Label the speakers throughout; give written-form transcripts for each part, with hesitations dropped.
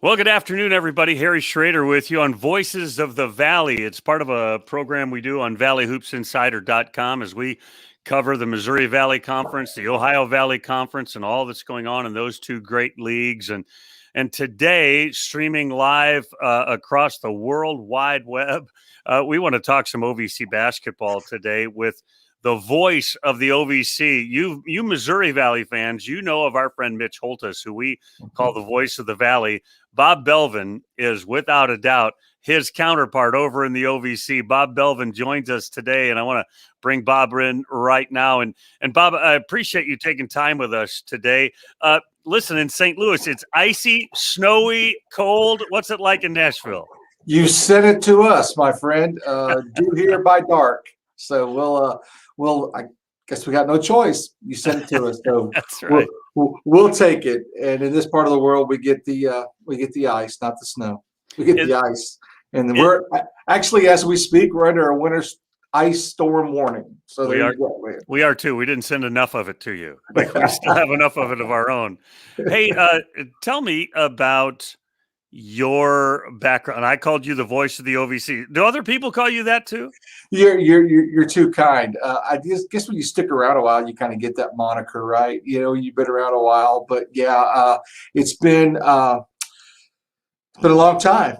Speaker 1: Well, good afternoon, everybody. Harry Schrader with you on Voices of the Valley. It's part of a program we do on valleyhoopsinsider.com as we cover the Missouri Valley Conference, the Ohio Valley Conference, and all that's going on in those two great leagues. And today, streaming live across the World Wide Web, we want to talk some OVC basketball today with the voice of the OVC. You Missouri Valley fans, you know of our friend Mitch Holtis, who we call the voice of the Valley. Bob Belvin is, without a doubt, his counterpart over in the OVC. Bob Belvin joins us today, and I want to bring Bob in right now. And Bob, I appreciate you taking time with us today. Listen, in St. Louis, it's icy, snowy, cold. What's it like in Nashville?
Speaker 2: You sent it to us, my friend. Due here by dark. So I guess we got no choice. You sent it to us, so
Speaker 1: That's right.
Speaker 2: We'll take it. And in this part of the world, we get the ice, not the snow. We get the ice, and we're actually, as we speak, we're under a winter ice storm warning. So
Speaker 1: we are too. We didn't send enough of it to you. We still have enough of it of our own. Hey, tell me about your background. I called you the voice of the OVC. Do other people call you that too?
Speaker 2: You're too kind. I guess when you stick around a while, you kind of get that moniker, right? You know, you've been around a while, but yeah, it's been a long time.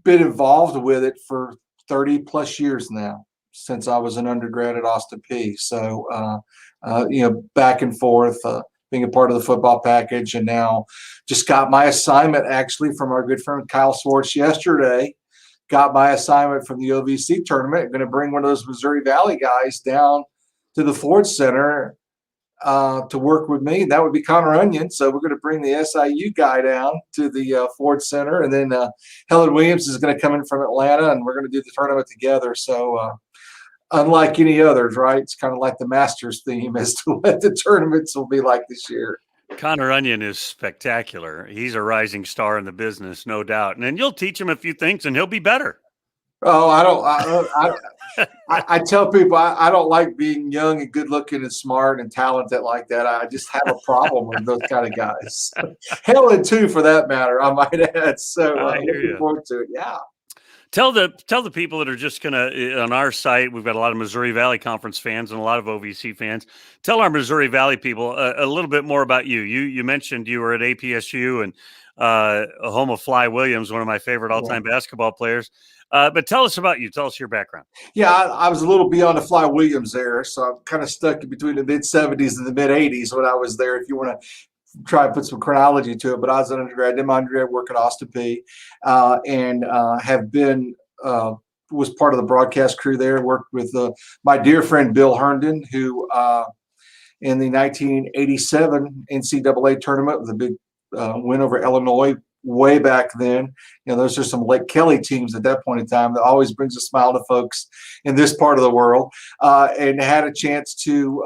Speaker 2: Been involved with it for 30 plus years now, since I was an undergrad at Austin Peay. So, back and forth, being a part of the football package, and now just got my assignment actually from our good friend Kyle Swartz yesterday. Got my assignment from the OVC tournament. I'm going to bring one of those Missouri Valley guys down to the Ford Center to work with me. That would be Connor Onion. So we're going to bring the SIU guy down to the Ford Center, and then Helen Williams is going to come in from Atlanta, and we're going to do the tournament together. So unlike any others, right? It's kind of like the Masters theme as to what the tournaments will be like this year.
Speaker 1: Connor Onion is spectacular. He's a rising star in the business, no doubt. And then you'll teach him a few things, and he'll be better.
Speaker 2: Oh, I tell people I don't like being young and good looking and smart and talented like that. I just have a problem with those kind of guys. Helen too, for that matter, I might add. So looking forward to it. Yeah.
Speaker 1: Tell the people that are just gonna on our site. We've got a lot of Missouri Valley Conference fans and a lot of OVC fans. Tell our Missouri Valley people a little bit more about you. You mentioned you were at APSU and a home of Fly Williams, one of my favorite all-time basketball players. But tell us about you. Tell us your background.
Speaker 2: Yeah, I was a little beyond the Fly Williams there, so I'm kind of stuck in between the mid-'70s and the mid-'80s when I was there. If you want to try to put some chronology to it, but I was an undergrad, did my undergrad work at Austin Peay, and have been was part of the broadcast crew there. Worked with my dear friend Bill Herndon, who in the 1987 NCAA tournament with a big win over Illinois way back then. You know, those are some Lake Kelly teams at that point in time. That always brings a smile to folks in this part of the world. And had a chance to,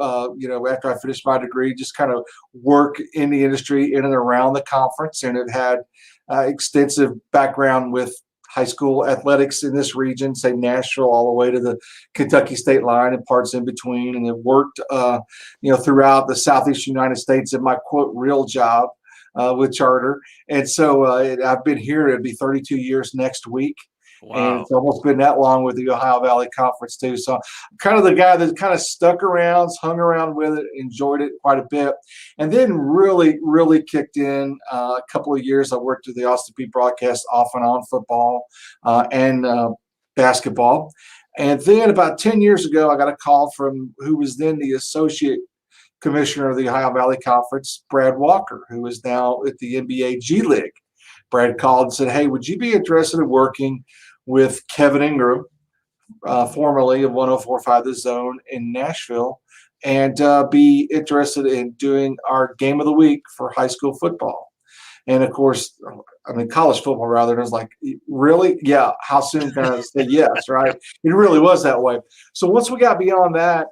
Speaker 2: after I finished my degree, just kind of work in the industry in and around the conference. And it had extensive background with high school athletics in this region, say Nashville, all the way to the Kentucky state line and parts in between. And it worked, throughout the Southeast United States in my quote real job. With charter. And so I've been here. It'll be 32 years next week. Wow. And it's almost been that long with the Ohio Valley Conference too. So I'm kind of the guy that kind of stuck around, hung around with it, enjoyed it quite a bit. And then really, really kicked in a couple of years. I worked with the Austin Peay broadcast off and on football and basketball. And then about 10 years ago, I got a call from who was then the associate commissioner of the Ohio Valley Conference, Brad Walker, who is now at the NBA G League. Brad called and said, "Hey, would you be interested in working with Kevin Ingram, formerly of 104.5 The Zone in Nashville, and be interested in doing our game of the week for high school football?" And of course, college football rather. And I was like, really? Yeah. How soon can I say yes, right? It really was that way. So once we got beyond that,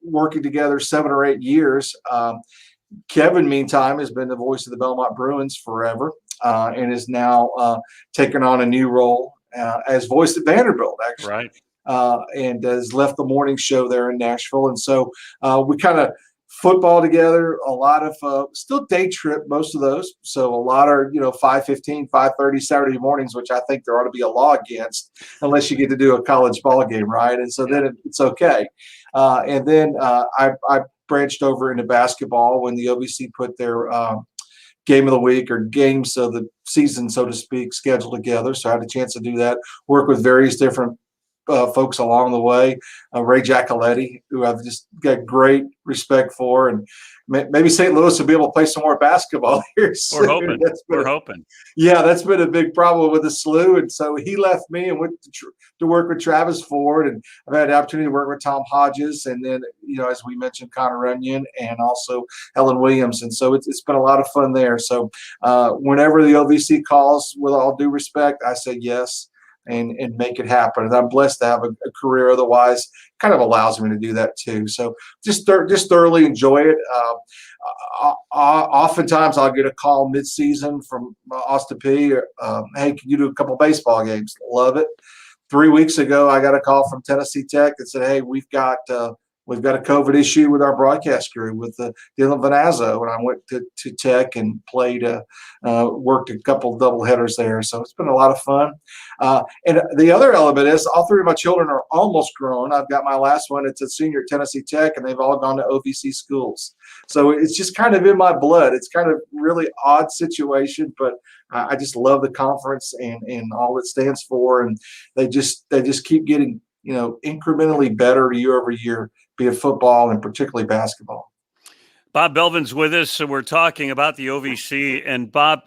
Speaker 2: working together 7 or 8 years. Kevin, meantime, has been the voice of the Belmont Bruins forever and is now taken on a new role as voice at Vanderbilt, actually.
Speaker 1: Right.
Speaker 2: And has left the morning show there in Nashville. And so we kind of football together, a lot of still day trip, most of those. So a lot are, 5:15, 5:30 Saturday mornings, which I think there ought to be a law against unless you get to do a college ball game, right? And so then it's okay. And then I branched over into basketball when the OVC put their game of the week or games of the season, so to speak, scheduled together. So I had a chance to do that, work with various different folks along the way. Ray Giacoletti, who I've just got great respect for, and maybe St. Louis will be able to play some more basketball here soon.
Speaker 1: We're hoping.
Speaker 2: Yeah, that's been a big problem with the SLU, and so he left me and went to work with Travis Ford, and I've had the opportunity to work with Tom Hodges, and then as we mentioned, Connor Runyon, and also Helen Williams, and so it's been a lot of fun there. So whenever the OVC calls, with all due respect, I say yes. And make it happen. And I'm blessed to have a career otherwise kind of allows me to do that too. So just thoroughly enjoy it. Oftentimes I'll get a call mid-season from Austin P. Hey, can you do a couple baseball games? Love it. 3 weeks ago, I got a call from Tennessee Tech that said, hey, we've got a COVID issue with our broadcast crew with Dylan Vanazzo, and I went to Tech and played, worked a couple double headers there. So it's been a lot of fun. And the other element is all three of my children are almost grown. I've got my last one. It's a senior at Tennessee Tech, and they've all gone to OVC schools. So it's just kind of in my blood. It's kind of really odd situation, but I just love the conference and all it stands for. And they just keep getting, incrementally better year over year, be it football and particularly basketball.
Speaker 1: Bob Belvin's with us, so we're talking about the OVC. And Bob,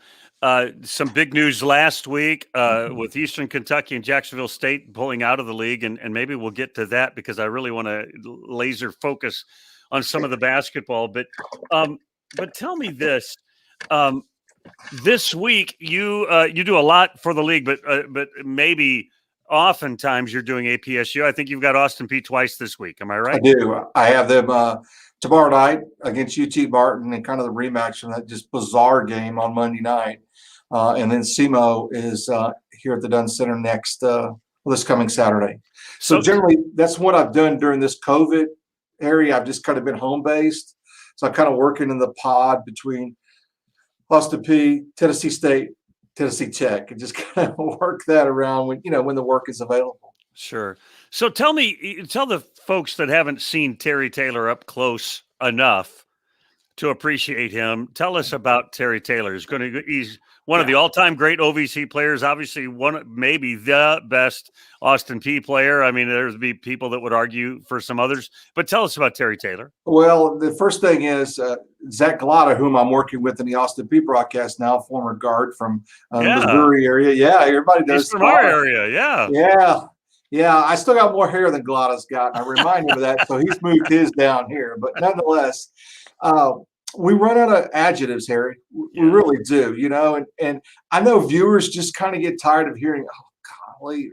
Speaker 1: some big news last week with Eastern Kentucky and Jacksonville State pulling out of the league, and maybe we'll get to that because I really want to laser focus on some of the basketball. But tell me this. This week, you do a lot for the league, but maybe oftentimes you're doing APSU. I think you've got Austin P twice this week. Am I right?
Speaker 2: I do. I have them tomorrow night against UT Martin and kind of the rematch from that just bizarre game on Monday night. And then SEMO is here at the Dunn Center this coming Saturday. So generally, that's what I've done during this COVID area. I've just kind of been home-based. So I'm kind of working in the pod between Austin P, Tennessee State, Tennessee Tech, and just kind of work that around when the work is available.
Speaker 1: Sure. So tell the folks that haven't seen Terry Taylor up close enough to appreciate him. Tell us about Terry Taylor. He's one of the all-time great OVC players, obviously maybe the best Austin P player. I mean, there'd be people that would argue for some others, but tell us about Terry Taylor.
Speaker 2: Well, the first thing is Zach Galata, whom I'm working with in the Austin P broadcast now, former guard from Missouri area. Yeah, everybody knows.
Speaker 1: He's from our area, yeah.
Speaker 2: Yeah. Yeah, I still got more hair than Galata's got. And I remind him of that, so he's moved his down here. But nonetheless, we run out of adjectives, Harry. We really do, and I know viewers just kind of get tired of hearing, oh, golly,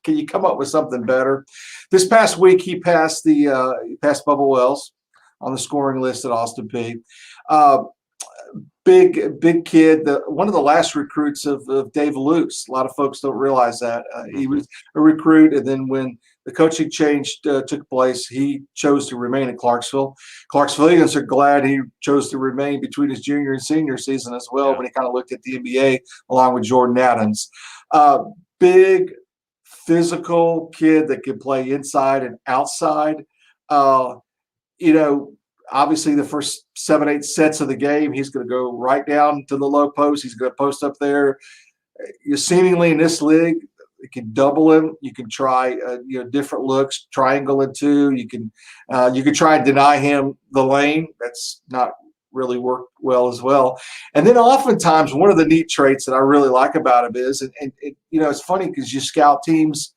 Speaker 2: can you come up with something better? This past week, he passed Bubba Wells on the scoring list at Austin P. Big kid, one of the last recruits of Dave Luce. A lot of folks don't realize that. He was a recruit, and then when the coaching change took place, he chose to remain at Clarksville. Clarksvillians are glad he chose to remain between his junior and senior season as well, when he kind of looked at the NBA along with Jordan Adams. Big, physical kid that can play inside and outside. Obviously, the first 7-8 sets of the game, he's going to go right down to the low post. He's going to post up there. Seemingly in this league, you can double him. You can try, different looks, triangle it too. You can try and deny him the lane. That's not really worked well as well. And then oftentimes, one of the neat traits that I really like about him is, and it's funny because you scout teams.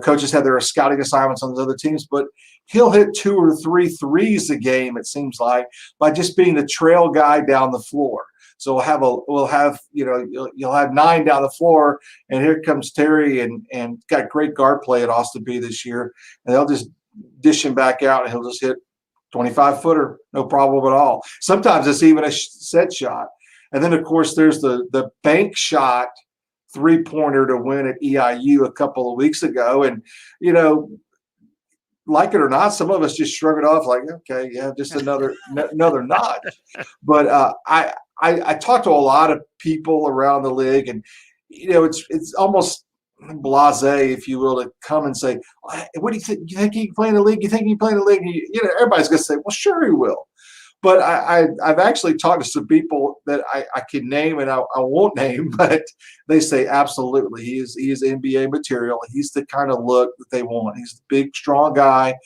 Speaker 2: Coaches have their scouting assignments on those other teams, but he'll hit 2 or 3 threes a game, it seems like, by just being the trail guy down the floor. So you'll have 9 down the floor, and here comes Terry and got great guard play at Austin P this year, and they'll just dish him back out, and he'll just hit 25-footer, no problem at all. Sometimes it's even a set shot. And then, of course, there's the bank shot 3-pointer to win at EIU a couple of weeks ago. And, like it or not, some of us just shrug it off like, okay, yeah, just another notch. But I talk to a lot of people around the league, and it's almost blasé, if you will, to come and say, "What do you think? You think he can play in the league? You think he can play in the league?" And everybody's going to say, "Well, sure he will." But I've actually talked to some people that I can name and I won't name, but they say absolutely he is NBA material. He's the kind of look that they want. He's the big, strong guy.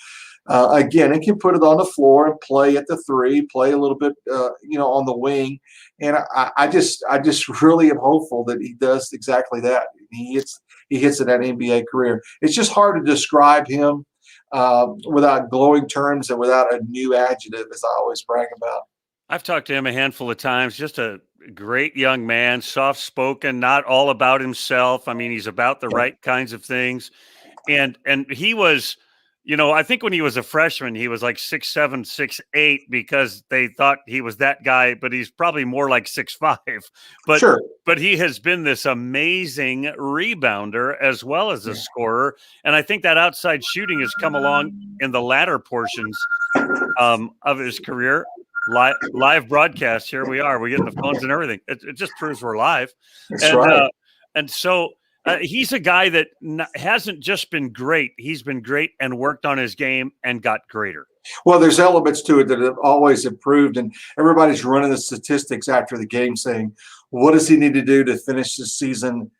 Speaker 2: Again, he can put it on the floor and play at the three, play a little bit, on the wing. And I just really am hopeful that he does exactly that. He hits in that NBA career. It's just hard to describe him without glowing terms and without a new adjective, as I always brag about.
Speaker 1: I've talked to him a handful of times. Just a great young man, soft-spoken, not all about himself. I mean, he's about the right kinds of things. And he was, I think when he was a freshman, he was like 6'7", 6'8", because they thought he was that guy, but he's probably more like 6'5". But
Speaker 2: sure.
Speaker 1: But he has been this amazing rebounder as well as a scorer. And I think that outside shooting has come along in the latter portions of his career. Live broadcast. Here we are. We're getting the phones and everything. It just proves we're live.
Speaker 2: That's right.
Speaker 1: And so he's a guy that hasn't just been great. He's been great and worked on his game and got greater.
Speaker 2: Well, there's elements to it that have always improved, and everybody's running the statistics after the game saying, what does he need to do to finish the season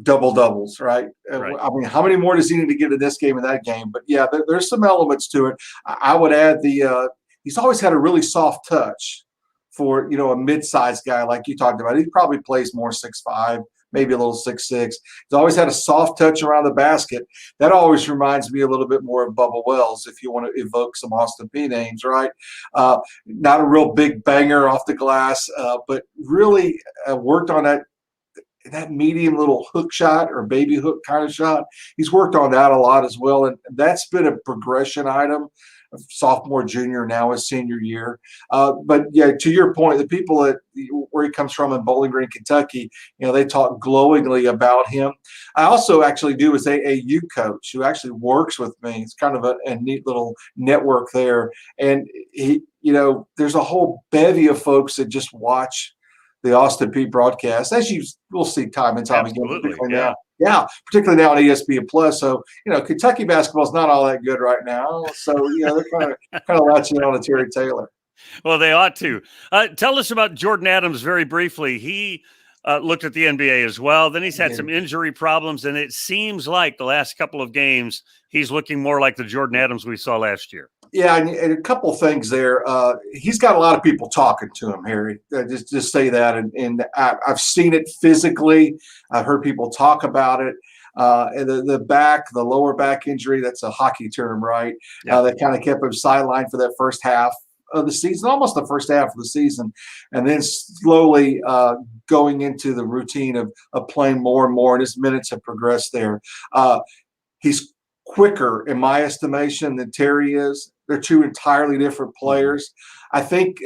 Speaker 2: doubles, right?
Speaker 1: Right.
Speaker 2: I mean, how many more does he need to get in this game and that game? But yeah, there's some elements to it. I would add he's always had a really soft touch for, a mid-sized guy like you talked about. He probably plays more 6'5", maybe a little 6'6". He's always had a soft touch around the basket. That always reminds me a little bit more of Bubba Wells, if you want to evoke some Austin Peay names, right? Not a real big banger off the glass, but really worked on that medium little hook shot or baby hook kind of shot. He's worked on that a lot as well, and that's been a progression item. Sophomore, junior, now his senior year. But yeah, to your point, the people where he comes from in Bowling Green, Kentucky, they talk glowingly about him. I also actually do as AAU coach who actually works with me. It's kind of a neat little network there. And he, there's a whole bevy of folks that just watch the Austin Peay broadcast, as you will see time and time again. Particularly now on ESPN Plus. So Kentucky basketball is not all that good right now. So they're kind of latching on to Terry Taylor.
Speaker 1: Well, they ought to. Tell us about Jordan Adams very briefly. He looked at the NBA as well. Then he's had some injury problems, and it seems like the last couple of games he's looking more like the Jordan Adams we saw last year.
Speaker 2: Yeah, and a couple of things there. He's got a lot of people talking to him, Harry. Just say that, and I've seen it physically. I've heard people talk about it. And the lower back injury, that's a hockey term, right? Yeah. That kind of kept him sidelined for that first half of the season, almost the first half of the season, and then slowly going into the routine of playing more and more, and his minutes have progressed there. He's quicker, in my estimation, than Terry is. They're two entirely different players. I think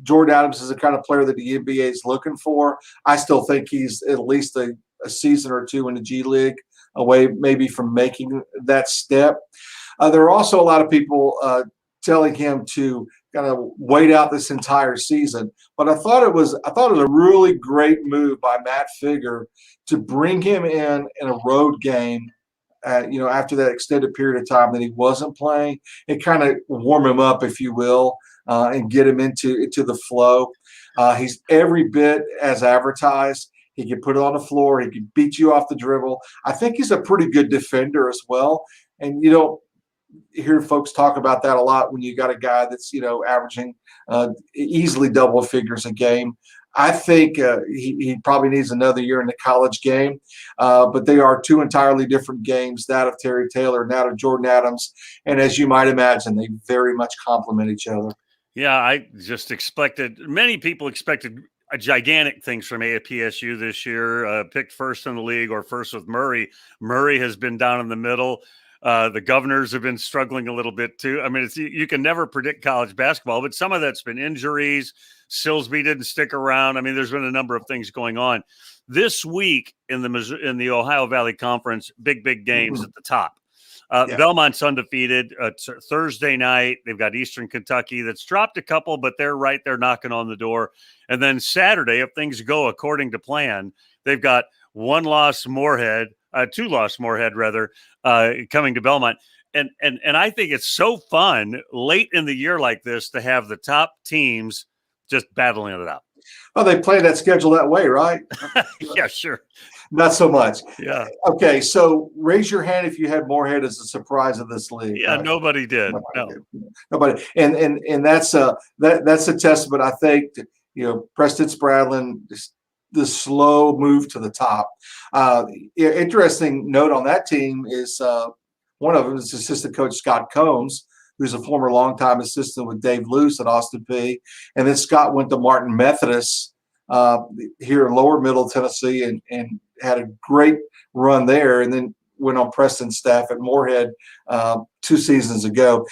Speaker 2: Jordan Adams is the kind of player that the NBA is looking for. I still think he's at least a season or two in the G League away maybe from making that step. There are also a lot of people telling him to kind of wait out this entire season. But I thought it was a really great move by Matt Figger to bring him in a road game after that extended period of time that he wasn't playing, and kind of warm him up, if you will, and get him into the flow. He's every bit as advertised. He can put it on the floor. He can beat you off the dribble. I think he's a pretty good defender as well. And you don't hear folks talk about that a lot when you got a guy that's, averaging easily double figures a game. I think he probably needs another year in the college game, but they are two entirely different games, that of Terry Taylor and that of Jordan Adams. And as you might imagine, they very much complement each other.
Speaker 1: Yeah, I just many people expected gigantic things from APSU this year, picked first in the league or first with Murray. Murray has been down in the middle. The Governors have been struggling a little bit too. I mean, you can never predict college basketball, but some of that's been injuries. Silsby didn't stick around. I mean, there's been a number of things going on. This week in the Ohio Valley Conference, big games at the top.
Speaker 2: Yeah.
Speaker 1: Belmont's undefeated. It's Thursday night. They've got Eastern Kentucky that's dropped a couple, but they're right there knocking on the door. And then Saturday, if things go according to plan, they've got two-loss Morehead rather, coming to Belmont. And I think it's so fun late in the year like this to have the top teams just battling it out.
Speaker 2: Oh, they play that schedule that way, right?
Speaker 1: Yeah, sure.
Speaker 2: Not so much.
Speaker 1: Yeah.
Speaker 2: Okay, so raise your hand if you had Morehead as a surprise of this league.
Speaker 1: Yeah, nobody did.
Speaker 2: Nobody. And that's a testament, I think, to, Preston Spradlin, the slow move to the top. Interesting note on that team is one of them is assistant coach Scott Combs, who's a former longtime assistant with Dave Luce at Austin Peay. And then Scott went to Martin Methodist here in lower middle Tennessee and had a great run there, and then went on Preston's staff at Morehead 2 seasons ago.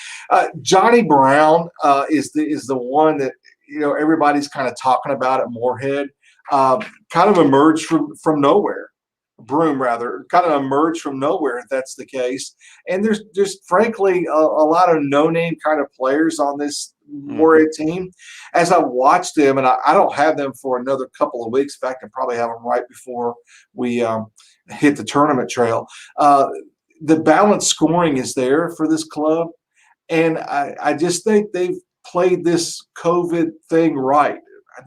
Speaker 2: Johnny Brown is the one that everybody's kind of talking about at Morehead. Kind of emerged from nowhere. Broom rather kind of emerged from nowhere, if that's the case. And there's just frankly a lot of no-name kind of players on this Morehead team. As I watched them, and I don't have them for another couple of weeks. In fact, I probably have them right before we hit the tournament trail. The balanced scoring is there for this club, and I just think they've played this COVID thing right.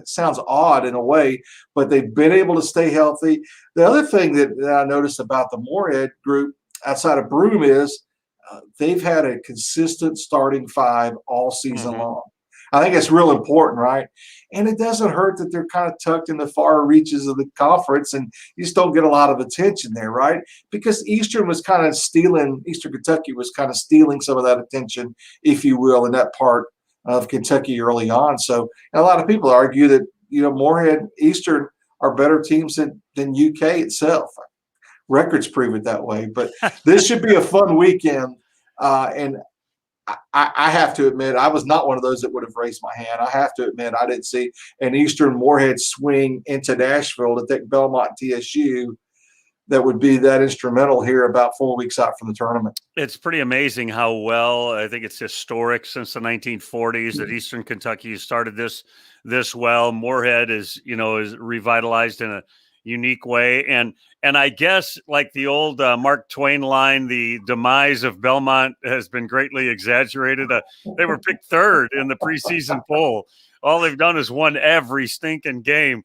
Speaker 2: It sounds odd in a way, but they've been able to stay healthy. The other thing that I noticed about the Morehead group outside of Broom is they've had a consistent starting five all season long. I think it's real important, right? And it doesn't hurt that they're kind of tucked in the far reaches of the conference and you just don't get a lot of attention there, right? Because Eastern Kentucky was kind of stealing some of that attention, if you will, in that part of Kentucky early on. So a lot of people argue that, Morehead, Eastern are better teams than UK itself. Records prove it that way. But this should be a fun weekend. And I have to admit, I was not one of those that would have raised my hand. I have to admit, I didn't see an Eastern Morehead swing into Nashville to take Belmont TSU that would be that instrumental here about 4 weeks out from the tournament.
Speaker 1: It's pretty amazing how well, I think it's historic since the 1940s that Eastern Kentucky started this well. Morehead is revitalized in a unique way. And I guess like the old Mark Twain line, the demise of Belmont has been greatly exaggerated. They were picked third in the preseason poll. All they've done is won every stinking game.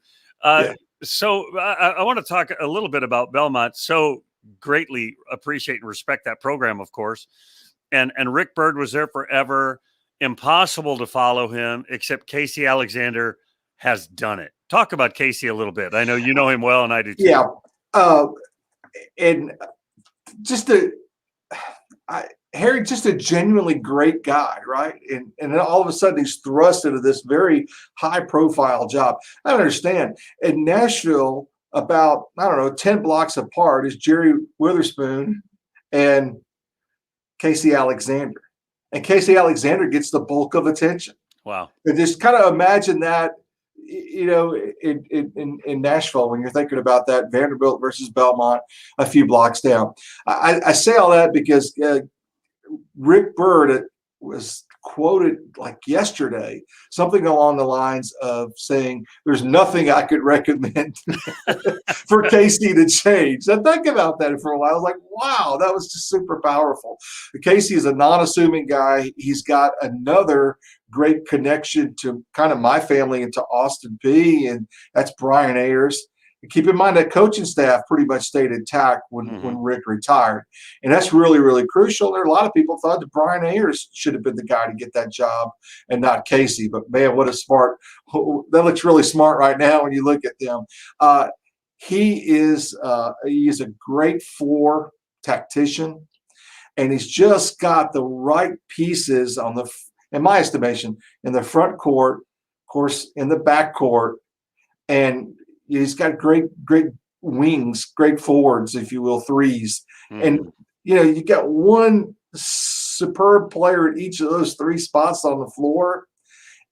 Speaker 1: So I want to talk a little bit about Belmont. So greatly appreciate and respect that program, of course. And Rick Byrd was there forever. Impossible to follow him, except Casey Alexander has done it. Talk about Casey a little bit. I know you know him well, and I do too.
Speaker 2: Yeah. And Harry, just a genuinely great guy, right? And then all of a sudden he's thrust into this very high-profile job. I don't understand. In Nashville, about, 10 blocks apart is Jerry Witherspoon and Casey Alexander. And Casey Alexander gets the bulk of attention.
Speaker 1: Wow.
Speaker 2: And just kind of imagine that, in Nashville, when you're thinking about that, Vanderbilt versus Belmont, a few blocks down. I say all that because Rick Byrd was quoted like yesterday, something along the lines of saying, there's nothing I could recommend for Casey to change. I think about that for a while. I was like, wow, that was just super powerful. Casey is a non-assuming guy. He's got another great connection to kind of my family and to Austin Peay, and that's Brian Ayers. And keep in mind that coaching staff pretty much stayed intact when Rick retired. And that's really, really crucial. There are a lot of people thought that Brian Ayers should have been the guy to get that job and not Casey. But, man, what a smart – that looks really smart right now when you look at them. He is a great floor tactician, and he's just got the right pieces on the – in my estimation, in the front court, of course, in the back court, and he's got great wings, great forwards, if you will, threes. And, you got one superb player at each of those three spots on the floor,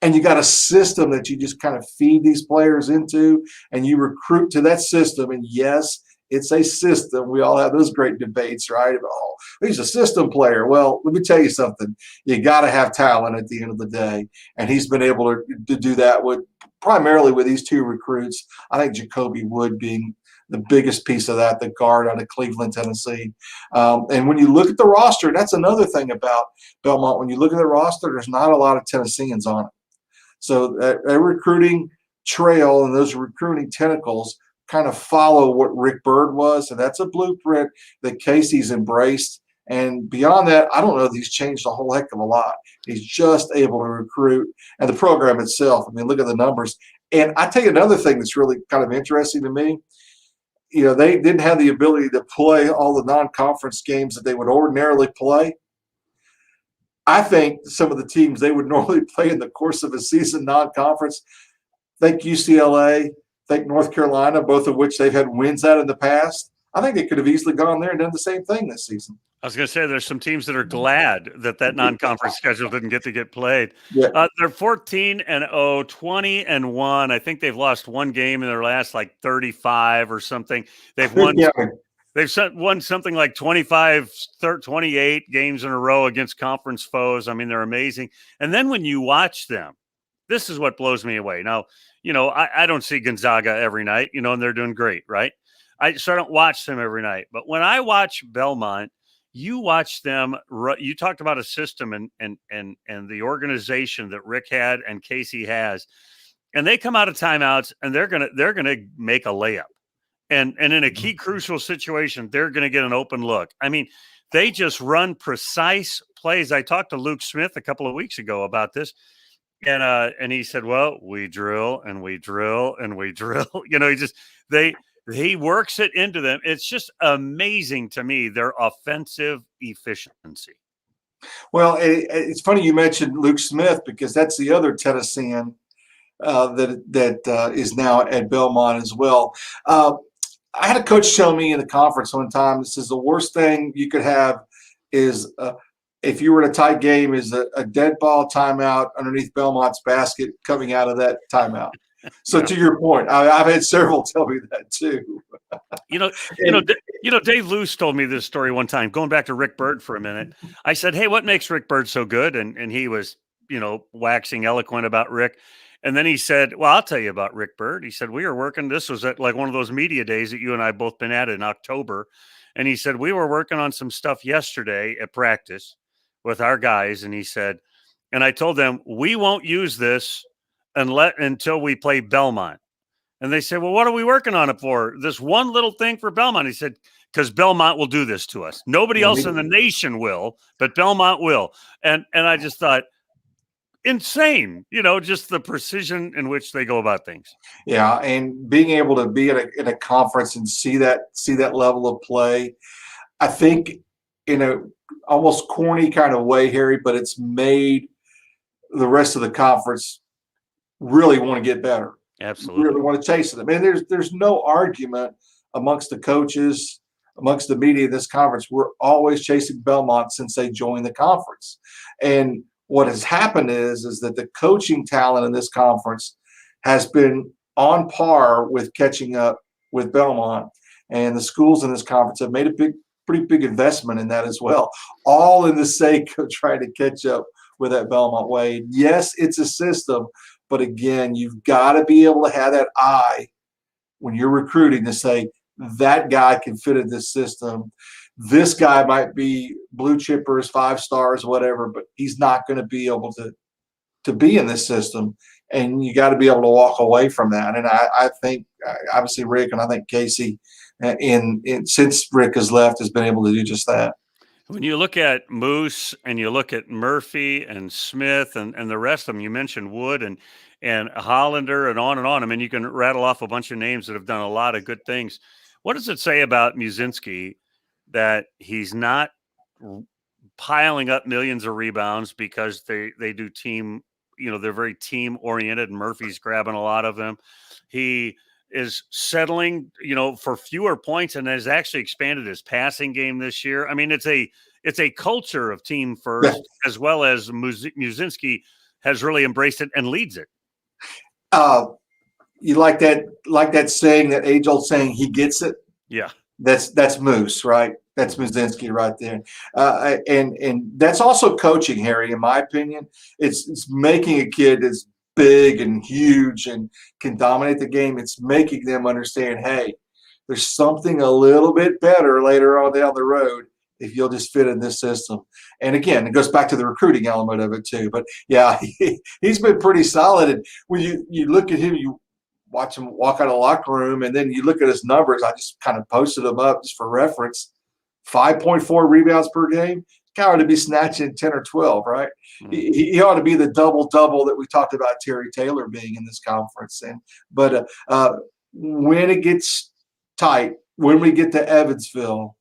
Speaker 2: and you got a system that you just kind of feed these players into, and you recruit to that system. And yes, It's a system. We all have those great debates, right? About, oh, he's a system player. Well, let me tell you something. You got to have talent at the end of the day, and he's been able to do that with primarily with these two recruits. I think Jacoby Wood being the biggest piece of that, the guard out of Cleveland, Tennessee. And when you look at the roster, that's another thing about Belmont. When you look at the roster, there's not a lot of Tennesseans on it. So that recruiting trail and those recruiting tentacles kind of follow what Rick Byrd was, and that's a blueprint that Casey's embraced. And beyond that, I don't know that he's changed a whole heck of a lot. He's just able to recruit, and the program itself. I mean, look at the numbers. And I tell you another thing that's really kind of interesting to me. You know, they didn't have the ability to play all the non-conference games that they would ordinarily play. I think some of the teams they would normally play in the course of a season non-conference, think UCLA, think North Carolina, both of which they've had wins at in the past. I think they could have easily gone there and done the same thing this season.
Speaker 1: I was going to say there's some teams that are glad that non-conference schedule didn't get played.
Speaker 2: Yeah.
Speaker 1: They're 14-0, 20-1. I think they've lost one game in their last 35 or something. They've won.
Speaker 2: Yeah.
Speaker 1: They've won something like 25, 28 games in a row against conference foes. I mean, they're amazing. And then when you watch them, this is what blows me away. Now, I don't see Gonzaga every night, and they're doing great, right? So I don't watch them every night. But when I watch Belmont, you watch them. You talked about a system and the organization that Rick had and Casey has, and they come out of timeouts and they're gonna make a layup, and in a key crucial situation they're gonna get an open look. I mean, they just run precise plays. I talked to Luke Smith a couple of weeks ago about this, and he said, "Well, we drill and we drill and we drill." He works it into them. It's just amazing to me, their offensive efficiency.
Speaker 2: Well, it's funny you mentioned Luke Smith because that's the other Tennessean that is now at Belmont as well. I had a coach tell me in the conference one time, this is the worst thing you could have is if you were in a tight game is a dead ball timeout underneath Belmont's basket coming out of that timeout. So to your point, I've had several tell me that too. Dave Luce told me this story one time, going back to Rick Byrd for a minute. I said, "Hey, what makes Rick Byrd so good?" And he was, waxing eloquent about Rick. And then he said, "Well, I'll tell you about Rick Byrd." He said, "We were working. This was at one of those media days that you and I both been at in October." And he said, "We were working on some stuff yesterday at practice with our guys." And he said, "And I told them we won't use this until we play Belmont." And they said, "Well, what are we working on it for? This one little thing for Belmont." He said, "Because Belmont will do this to us. Nobody else in the nation will, but Belmont will." And I just thought, insane, just the precision in which they go about things. Yeah, and being able to be in a conference and see that level of play, I think in a almost corny kind of way, Harry, but it's made the rest of the conference really want to get better.
Speaker 1: Absolutely.
Speaker 2: Really want to chase it. I mean, there's no argument amongst the coaches, amongst the media in this conference. We're always chasing Belmont since they joined the conference. And what has happened is that the coaching talent in this conference has been on par with catching up with Belmont. And the schools in this conference have made a pretty big investment in that as well, all in the sake of trying to catch up with that Belmont way. Yes, it's a system, but again, you've got to be able to have that eye when you're recruiting to say, that guy can fit in this system. This guy might be blue chippers, 5 stars, whatever, but he's not going to be able to be in this system. And you got to be able to walk away from that. And I think, obviously, Rick and I think Casey, since Rick has left, has been able to do just that.
Speaker 1: When you look at Moose and you look at Murphy and Smith and the rest of them, you mentioned Wood and Hollander and on and on. I mean, you can rattle off a bunch of names that have done a lot of good things. What does it say about Mazinski that he's not piling up millions of rebounds because they do team, they're very team oriented, and Murphy's grabbing a lot of them. He is settling, for fewer points and has actually expanded his passing game this year. I mean, it's a culture of team first, as well as Mazinski has really embraced it and leads it.
Speaker 2: You like that saying, that age-old saying, he gets it?
Speaker 1: Yeah.
Speaker 2: That's Moose, right? That's Mazinski right there. And that's also coaching, Harry, in my opinion. It's making a kid that's big and huge and can dominate the game. It's making them understand, hey, there's something a little bit better later on down the road if you'll just fit in this system. And again, it goes back to the recruiting element of it too. But yeah, he's been pretty solid. And when you look at him, you watch him walk out of the locker room, and then you look at his numbers. I just kind of posted them up just for reference. 5.4 rebounds per game. Guy ought to be snatching 10 or 12, right?
Speaker 1: Mm-hmm.
Speaker 2: He ought to be the double-double that we talked about Terry Taylor being in this conference. But when it gets tight, when we get to Evansville,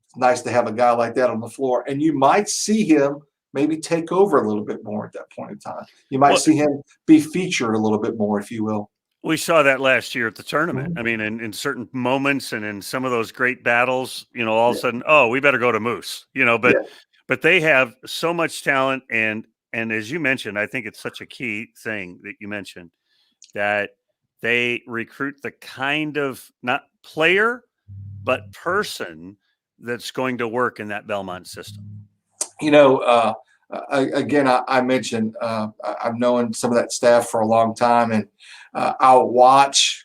Speaker 2: it's nice to have a guy like that on the floor. And you might see him maybe take over a little bit more at that point in time. You might see him be featured a little bit more, if you will.
Speaker 1: We saw that last year at the tournament. I mean, in certain moments and in some of those great battles, all of a sudden, we better go to Moose, but they have so much talent. And as you mentioned, I think it's such a key thing that you mentioned, that they recruit the kind of not player, but person that's going to work in that Belmont system.
Speaker 2: Again, I mentioned I've known some of that staff for a long time, and I'll watch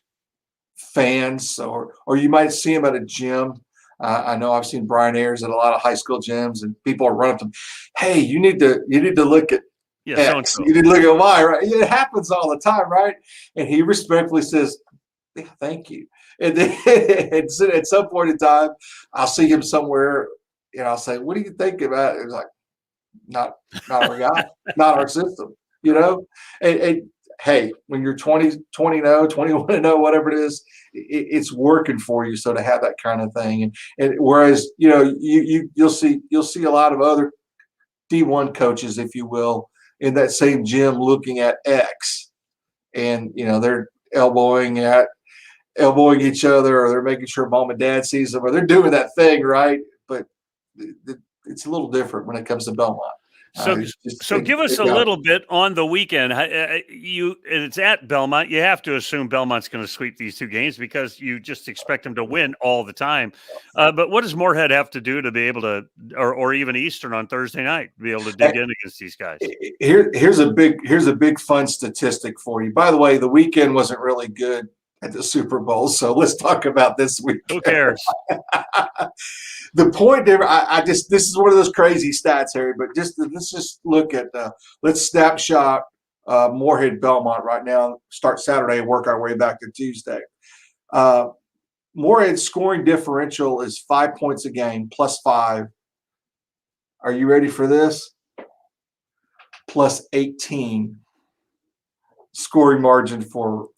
Speaker 2: fans, or you might see them at a gym. I know I've seen Brian Ayers at a lot of high school gyms, and people are running up to him, hey, you need to look at X. You need to look at Y, right? It happens all the time, right? And he respectfully says, yeah, thank you. And then at some point in time, I'll see him somewhere, and I'll say, what do you think about it? It's like, not our guy, not our system, And hey, when you're 20-0, 21-0, whatever it is, it's working for you. So to have that kind of thing, and whereas you'll see a lot of other D1 coaches, if you will, in that same gym looking at X, and they're elbowing each other, or they're making sure mom and dad sees them, or they're doing that thing, right? But it's a little different when it comes to Belmont.
Speaker 1: So give us a little bit on the weekend. It's at Belmont. You have to assume Belmont's going to sweep these two games because you just expect them to win all the time. But what does Morehead have to do to be able to, or even Eastern on Thursday night, be able to dig in against these guys?
Speaker 2: Here's a big fun statistic for you. By the way, the weekend wasn't really good at the Super Bowl, so let's talk about this weekend.
Speaker 1: Who cares?
Speaker 2: The point there, this is one of those crazy stats, Harry, but let's just look at let's snapshot Morehead Belmont right now, start Saturday and work our way back to Tuesday. Morehead's scoring differential is 5 points a game, +5. Are you ready for this? +18 scoring margin for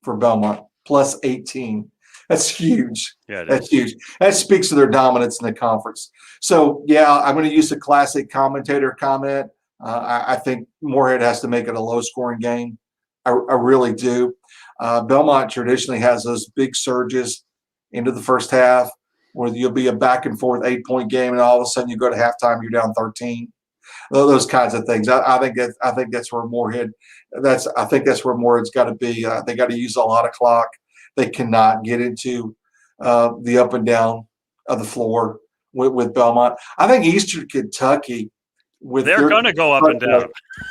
Speaker 2: Belmont, +18. That's huge.
Speaker 1: Yeah,
Speaker 2: that's huge. That speaks to their dominance in the conference. So, yeah, I'm going to use a classic commentator comment. I think Morehead has to make it a low-scoring game. I really do. Belmont traditionally has those big surges into the first half where you'll be a back-and-forth 8-point game, and all of a sudden you go to halftime, you're down 13. Those kinds of things. I think that's where Morehead. I think that's where Morehead's got to be. They got to use a lot of clock. They cannot get into the up and down of the floor with Belmont. I think Eastern Kentucky,
Speaker 1: they're going to go up and down.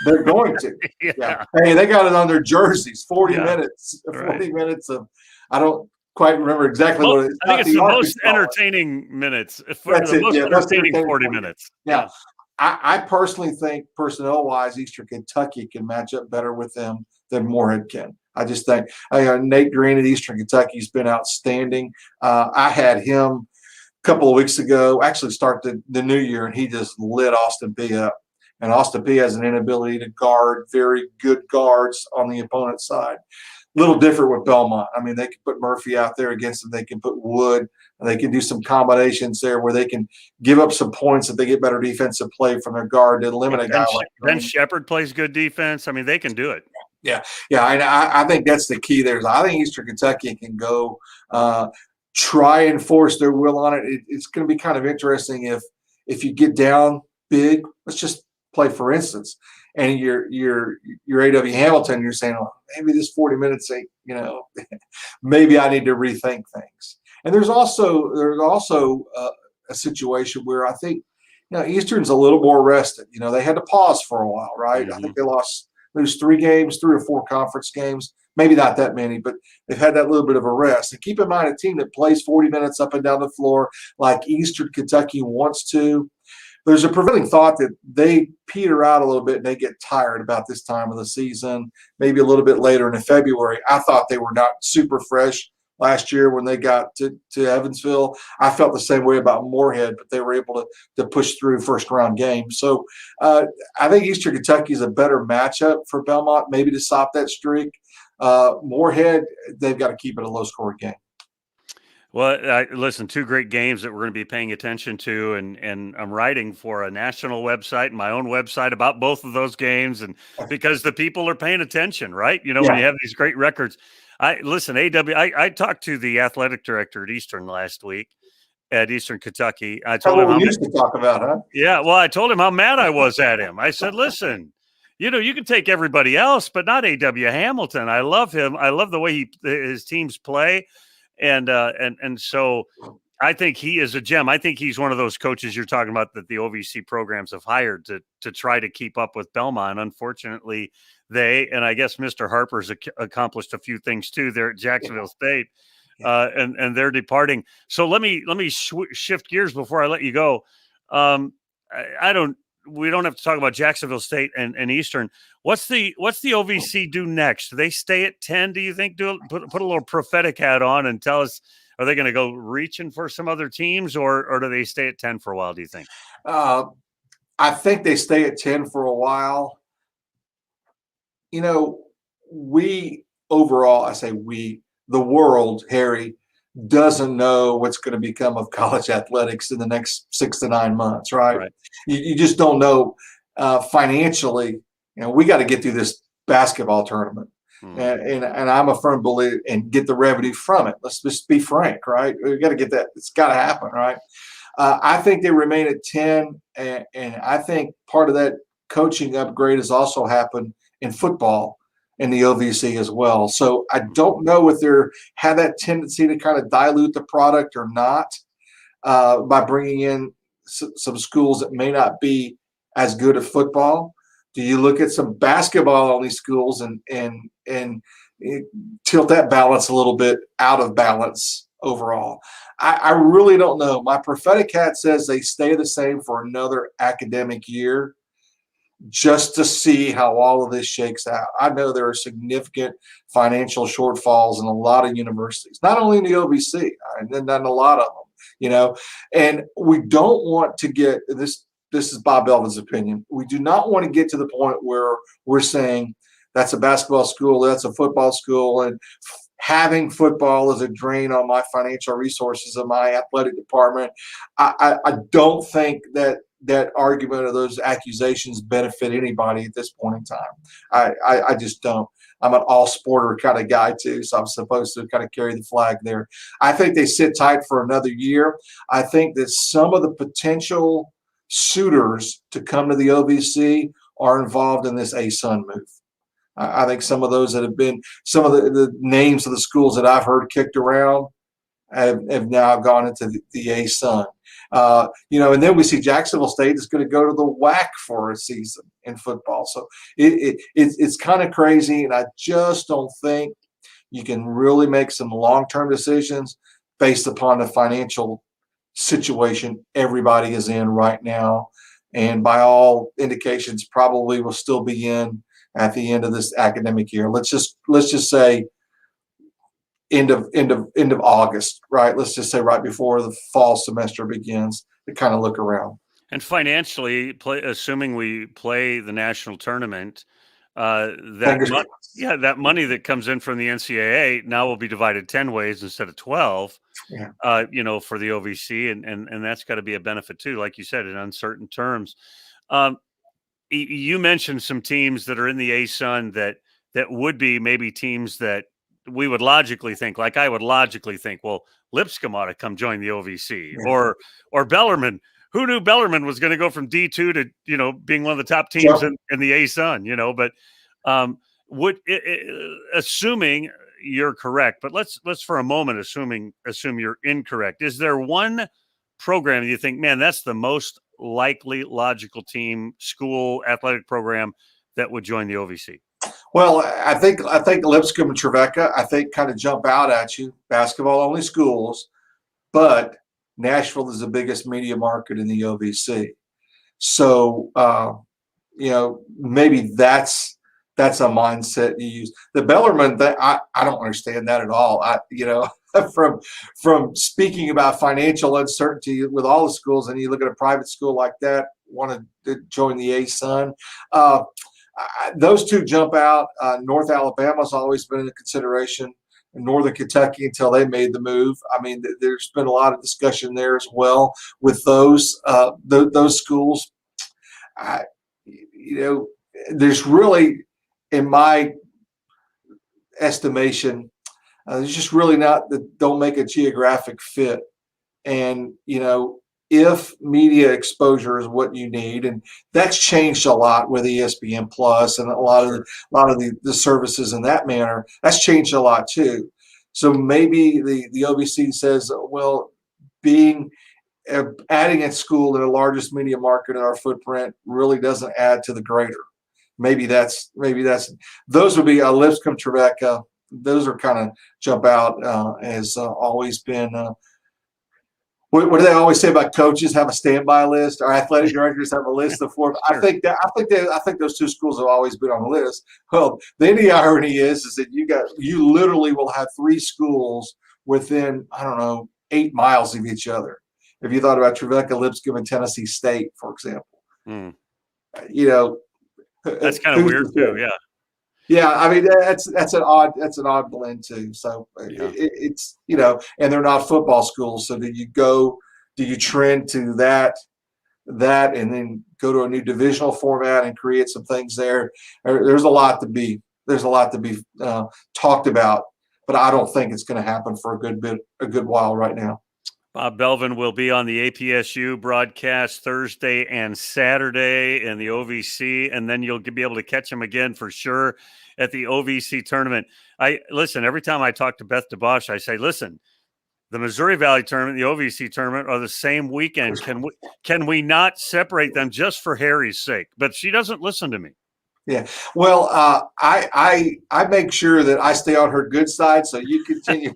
Speaker 2: They're going to.
Speaker 1: Yeah.
Speaker 2: Hey, they got it on their jerseys. 40 minutes. 40
Speaker 1: right.
Speaker 2: minutes of. I don't quite remember exactly what it is.
Speaker 1: I think it's the most entertaining minutes. Most entertaining 40 minutes.
Speaker 2: Yeah. I personally think, personnel-wise, Eastern Kentucky can match up better with them than Morehead can. I just think Nate Green at Eastern Kentucky has been outstanding. I had him a couple of weeks ago, actually start the new year, and he just lit Austin Peay up. And Austin Peay has an inability to guard very good guards on the opponent's side. A little different with Belmont. I mean, they can put Murphy out there against them. They can put Wood. And they can do some combinations there where they can give up some points if they get better defensive play from their guard to limit a guy like
Speaker 1: Ben Shepard plays good defense. I mean, they can do it.
Speaker 2: Yeah. And I think that's the key there. I think Eastern Kentucky can go try and force their will on it. It's going to be kind of interesting if you get down big. Let's just play, for instance. and you're A.W. Hamilton, you're saying, well, maybe this 40 minutes ain't, maybe I need to rethink things. And there's also a situation where I think, Eastern's a little more rested. They had to pause for a while, right?
Speaker 1: Mm-hmm.
Speaker 2: I think they lose 3 or 4 conference games, maybe not that many, but they've had that little bit of a rest. And keep in mind, a team that plays 40 minutes up and down the floor like Eastern Kentucky wants to, there's a prevailing thought that they peter out a little bit and they get tired about this time of the season, maybe a little bit later in February. I thought they were not super fresh last year when they got to Evansville. I felt the same way about Morehead, but they were able to push through first-round games. So I think Eastern Kentucky is a better matchup for Belmont, maybe to stop that streak. Morehead, they've got to keep it a low-scoring game.
Speaker 1: Well, listen, 2 great games that we're going to be paying attention to, and I'm writing for a national website and my own website about both of those games, and because the people are paying attention, right? When you have these great records. I talked to the athletic director at Eastern last week at Eastern Kentucky. I told him
Speaker 2: we used to talk about, huh?
Speaker 1: Yeah, well, I told him how mad I was at him. I said, listen, you can take everybody else, but not A.W. Hamilton. I love him. I love the way his teams play. And so I think he is a gem. I think he's one of those coaches you're talking about that the OVC programs have hired to try to keep up with Belmont. Unfortunately, and I guess Mr. Harper's accomplished a few things too there at Jacksonville State, and they're departing. So let me shift gears before I let you go. We don't have to talk about Jacksonville State and Eastern. What's the OVC do next? Do they stay at 10? Do you think? Put a little prophetic hat on and tell us, are they going to go reaching for some other teams, or do they stay at 10 for a while? Do you think?
Speaker 2: I think they stay at 10 for a while. We overall, I say we, the world, Harry, doesn't know what's going to become of college athletics in the next 6 to 9 months, right? You just don't know financially. We got to get through this basketball tournament, and I'm a firm believer and get the revenue from it. Let's just be frank, right? We got to get that. It's got to happen, right? I think they remain at 10, and I think part of that coaching upgrade has also happened in football in the OVC as well. So I don't know if they have that tendency to kind of dilute the product or not by bringing in some schools that may not be as good at football. Do you look at some basketball only schools and tilt that balance a little bit out of balance overall? I really don't know. My prophetic hat says they stay the same for another academic year, just to see how all of this shakes out. I know there are significant financial shortfalls in a lot of universities, not only in the OVC, and then a lot of them, and we don't want to get this. This is Bob Belvin's opinion. We do not want to get to the point where we're saying that's a basketball school, that's a football school, and having football is a drain on my financial resources in my athletic department. I don't think that argument or those accusations benefit anybody at this point in time. I just don't. I'm an all-sporter kind of guy too, so I'm supposed to kind of carry the flag there. I think they sit tight for another year. I think that some of the potential suitors to come to the OVC are involved in this ASUN move. I think some of those that have been, some of the names of the schools that I've heard kicked around have now gone into the ASUN. And then we see Jacksonville State is going to go to the WAC for a season in football. So it's kind of crazy, and I just don't think you can really make some long-term decisions based upon the financial situation everybody is in right now, and by all indications probably will still be in at the end of this academic year. Let's just say end of August, right? Let's just say right before the fall semester begins, to kind of look around.
Speaker 1: And financially, assuming we play the national tournament, that money that comes in from the NCAA now will be divided 10 ways instead of 12. For the OVC, and that's got to be a benefit too, like you said, in uncertain terms. You mentioned some teams that are in the ASUN that would be maybe teams that we would logically think, like I would logically think, well, Lipscomb ought to come join the OVC, or Bellarmine who knew Bellarmine was going to go from D2 to, being one of the top teams in the A-Sun, but assuming you're correct, but let's for a moment assume you're incorrect. Is there one program you think, man, that's the most likely logical team, school, athletic program that would join the OVC?
Speaker 2: Well, I think Lipscomb and Trevecca, I think, kind of jump out at you. Basketball only schools, but Nashville is the biggest media market in the OVC. So, maybe that's a mindset you use. The Bellarmine, I don't understand that at all. From speaking about financial uncertainty with all the schools, and you look at a private school like that, wanted to join the A-Sun. Those two jump out. North Alabama's always been a consideration. Northern Kentucky until they made the move. I mean, there's been a lot of discussion there as well with those schools. There's really, in my estimation, there's just really don't make a geographic fit. And if media exposure is what you need, and that's changed a lot with ESPN Plus and a lot of the services in that manner, that's changed a lot too. So maybe the OVC says, well, adding a school in the largest media market in our footprint really doesn't add to the greater. Maybe that's those would be Lipscomb, Trevecca. Those are kind of jump out as always been. What do they always say about coaches have a standby list, or athletic directors have a list of four? I think those two schools have always been on the list. Well, then the irony is that you literally will have three schools within, 8 miles of each other. If you thought about Trevecca, Lipscomb, and Tennessee State, for example,
Speaker 1: that's kind of weird too. Yeah.
Speaker 2: Yeah, I mean that's an odd blend too. So it's and they're not football schools. So do you trend to that and then go to a new divisional format and create some things there? There's a lot to be talked about, but I don't think it's going to happen for a good while right now.
Speaker 1: Bob Belvin will be on the APSU broadcast Thursday and Saturday in the OVC, and then you'll be able to catch him again for sure at the OVC tournament. Every time I talk to Beth DeBosch, I say, listen, the Missouri Valley tournament, the OVC tournament are the same weekend. Can we not separate them just for Harry's sake? But she doesn't listen to me.
Speaker 2: Yeah. Well, I make sure that I stay on her good side, so you continue.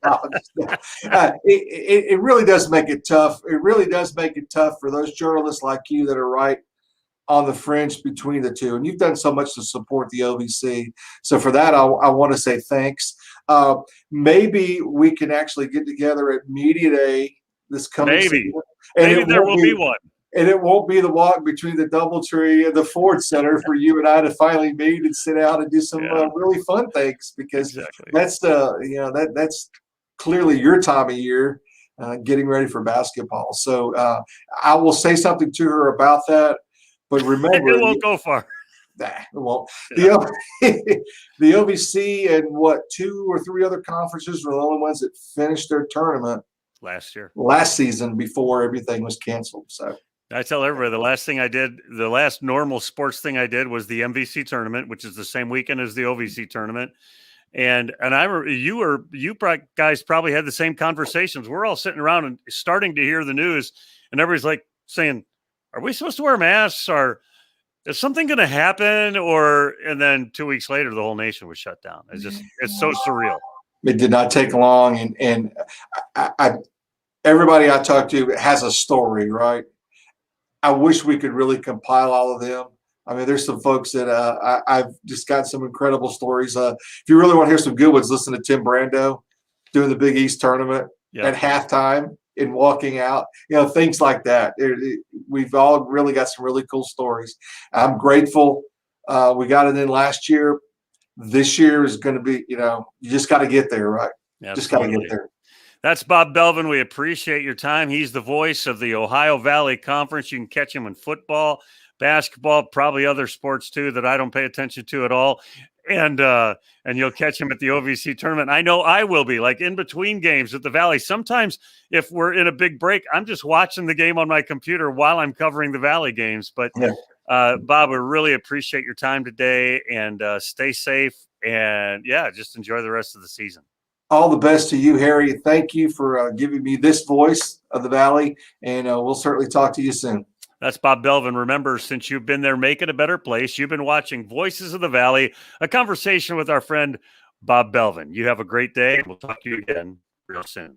Speaker 2: It really does make it tough. It really does make it tough for those journalists like you that are right on the fringe between the two. And you've done so much to support the OVC. So for that, I want to say thanks. Maybe we can actually get together at Media Day this coming season.
Speaker 1: Maybe there will be one.
Speaker 2: And it won't be the walk between the DoubleTree and the Ford Center for you and I to finally meet and sit down and do some really fun things, because that's that's clearly your time of year, getting ready for basketball. So I will say something to her about that, but remember,
Speaker 1: it won't go far.
Speaker 2: Nah, it won't. Yeah. The OVC and 2 or 3 other conferences were the only ones that finished their tournament last season before everything was canceled. So
Speaker 1: I tell everybody the last normal sports thing I did was the MVC tournament, which is the same weekend as the OVC tournament. And I remember you guys probably had the same conversations. We're all sitting around and starting to hear the news, and everybody's like saying, are we supposed to wear masks, or is something going to happen? And then 2 weeks later, the whole nation was shut down. It's so surreal.
Speaker 2: It did not take long. And everybody I talked to has a story, right? I wish we could really compile all of them. I mean, there's some folks that I've just got some incredible stories. If you really want to hear some good ones, listen to Tim Brando doing the Big East tournament at halftime and walking out, things like that. We've all really got some really cool stories. I'm grateful. We got it in last year. This year is going to be, you just got to get there, right?
Speaker 1: Absolutely.
Speaker 2: Just got to get there.
Speaker 1: That's Bob Belvin. We appreciate your time. He's the voice of the Ohio Valley Conference. You can catch him in football, basketball, probably other sports too that I don't pay attention to at all. And you'll catch him at the OVC tournament. I know I will be, like, in between games at the Valley. Sometimes if we're in a big break, I'm just watching the game on my computer while I'm covering the Valley games. But Bob, we really appreciate your time today, and stay safe, and just enjoy the rest of the season.
Speaker 2: All the best to you, Harry. Thank you for giving me this voice of the Valley, and we'll certainly talk to you soon.
Speaker 1: That's Bob Belvin. Remember, since you've been there, make it a better place. You've been watching Voices of the Valley, a conversation with our friend Bob Belvin. You have a great day. We'll talk to you again real soon.